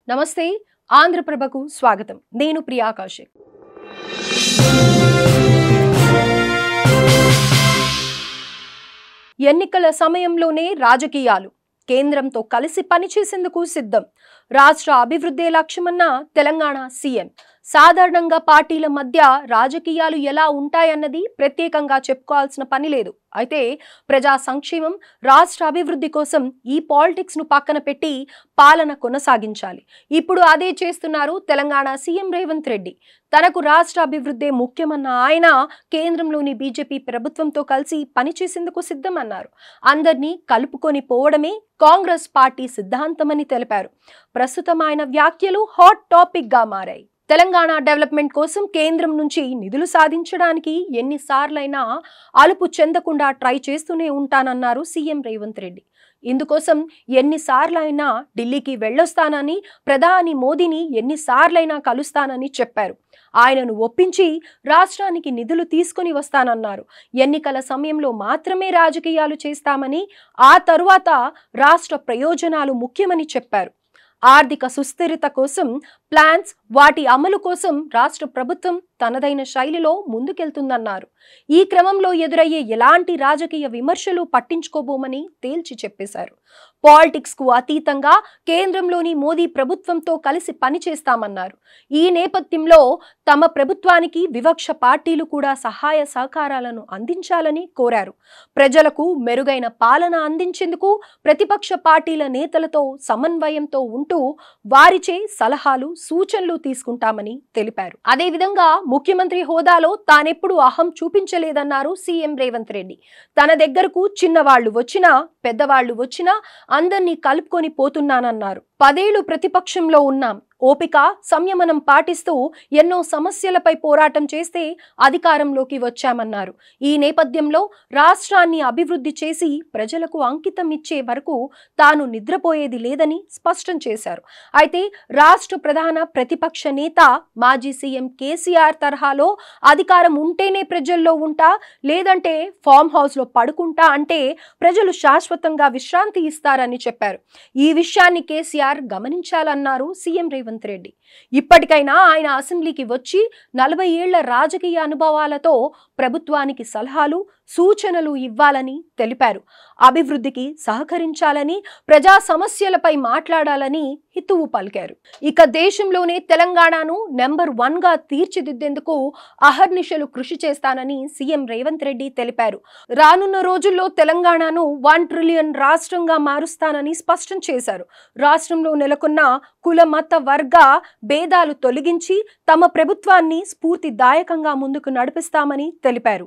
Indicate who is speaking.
Speaker 1: నమస్తే ఆంధ్రప్రభకు స్వాగతం. నేను ప్రియా కౌశిక్. ఎన్నికల సమయంలోనే రాజకీయాలు కేంద్రంతో కలిసి పనిచేసేందుకు సిద్ధం. రాష్ట్ర అభివృద్ధి లక్ష్యమన్న తెలంగాణ సీఎం. సాధారణంగా పార్టీల మధ్య రాజకీయాలు ఎలా ఉంటాయన్నది ప్రత్యేకంగా చెప్పుకోవాల్సిన పని లేదు. అయితే ప్రజా సంక్షేమం, రాష్ట్ర అభివృద్ధి కోసం ఈ పాలిటిక్స్ ను పక్కన పెట్టి పాలన కొనసాగించాలి. ఇప్పుడు అదే చేస్తున్నారు తెలంగాణ సీఎం రేవంత్ రెడ్డి. తనకు రాష్ట్ర అభివృద్ధి ముఖ్యమన్న ఆయన కేంద్రంలోని బీజేపీ ప్రభుత్వంతో కలిసి పనిచేసేందుకు సిద్ధమన్నారు. అందరినీ కలుపుకొని పోవడమే కాంగ్రెస్ పార్టీ సిద్ధాంతమని తెలిపారు. ప్రస్తుతం ఆయన వ్యాఖ్యలు హాట్ టాపిక్ గా మారాయి. తెలంగాణ డెవలప్మెంట్ కోసం కేంద్రం నుంచి నిధులు సాధించడానికి ఎన్నిసార్లైనా అలుపు చెందకుండా ట్రై చేస్తూనే ఉంటానన్నారు సీఎం రేవంత్ రెడ్డి. ఇందుకోసం ఎన్నిసార్లైనా ఢిల్లీకి వెళ్ళొస్తానని, ప్రధాని మోదీని ఎన్నిసార్లైనా కలుస్తానని చెప్పారు. ఆయనను ఒప్పించి రాష్ట్రానికి నిధులు తీసుకుని వస్తానన్నారు. ఎన్నికల సమయంలో మాత్రమే రాజకీయాలు చేస్తామని, ఆ తరువాత రాష్ట్ర ప్రయోజనాలు ముఖ్యమని చెప్పారు. ఆర్థిక సుస్థిరత కోసం ప్లాన్స్, వాటి అమలు కోసం రాష్ట్ర ప్రభుత్వం తనదైన శైలిలో ముందుకెళ్తుందన్నారు. ఈ క్రమంలో ఎదురయ్యే ఎలాంటి రాజకీయ విమర్శలు పట్టించుకోబోమని తేల్చి చెప్పేశారు. పాలిటిక్స్ కు అతీతంగా కేంద్రంలోని మోదీ ప్రభుత్వంతో కలిసి పనిచేస్తామన్నారు. ఈ నేపథ్యంలో తమ ప్రభుత్వానికి వివక్ష పార్టీలు కూడా సహాయ సహకారాలను అందించాలని కోరారు. ప్రజలకు మెరుగైన పాలన అందించేందుకు ప్రతిపక్ష పార్టీల నేతలతో సమన్వయంతో ఉంటూ వారిచే సలహాలు, సూచనలు తీసుకుంటామని తెలిపారు. అదేవిధంగా ముఖ్యమంత్రి హోదాలో తానెప్పుడు అహం చూపించలేదన్నారు సీఎం రేవంత్ రెడ్డి. తన దగ్గరకు చిన్నవాళ్లు వచ్చినా, పెద్దవాళ్లు వచ్చినా అందరినీ కలుపుకొని పోతున్నానన్నారు. 10 ఏళ్లు ప్రతిపక్షంలో ఉన్నాం. ఓపిక, సంయమనం పాటిస్తూ ఎన్నో సమస్యలపై పోరాటం చేస్తే అధికారంలోకి వచ్చామన్నారు. ఈ నేపథ్యంలో రాష్ట్రాన్ని అభివృద్ధి చేసి ప్రజలకు అంకితం ఇచ్చే వరకు తాను నిద్రపోయేది లేదని స్పష్టం చేశారు. అయితే రాష్ట్ర ప్రధాన ప్రతిపక్ష నేత మాజీ సీఎం కేసీఆర్ తరహాలో అధికారం ఉంటేనే ప్రజల్లో ఉంటా, లేదంటే ఫామ్ హౌస్ లో పడుకుంటా అంటే ప్రజలు శాశ్వతంగా విశ్రాంతి ఇస్తారని చెప్పారు. ఈ విషయాన్ని కేసీఆర్ గమనించాలన్నారు సీఎం రేవంత్ రెడ్డి. ఇప్పటికైనా ఆయన అసెంబ్లీకి వచ్చి 40 ఏళ్ల రాజకీయ అనుభవాలతో ప్రభుత్వానికి సలహాలు, సూచనలు ఇవ్వాలని తెలిపారు. అభివృద్ధికి సహకరించాలని, ప్రజా సమస్యలపై మాట్లాడాలని హితువు పలికారు. ఇక దేశంలోనే తెలంగాణను నెంబర్ 1 గా తీర్చిదిద్దేందుకు అహర్నిశలు కృషి చేస్తానని సీఎం రేవంత్ రెడ్డి తెలిపారు. రానున్న రోజుల్లో తెలంగాణను 1 ట్రిలియన్ రాష్ట్రంగా మారుస్తానని స్పష్టం చేశారు. రాష్ట్రంలో నెలకొన్న కుల, మత, వర్గ భేదాలు తొలగించి తమ ప్రభుత్వాన్ని స్ఫూర్తిదాయకంగా ముందుకు నడిపిస్తామని తెలిపారు.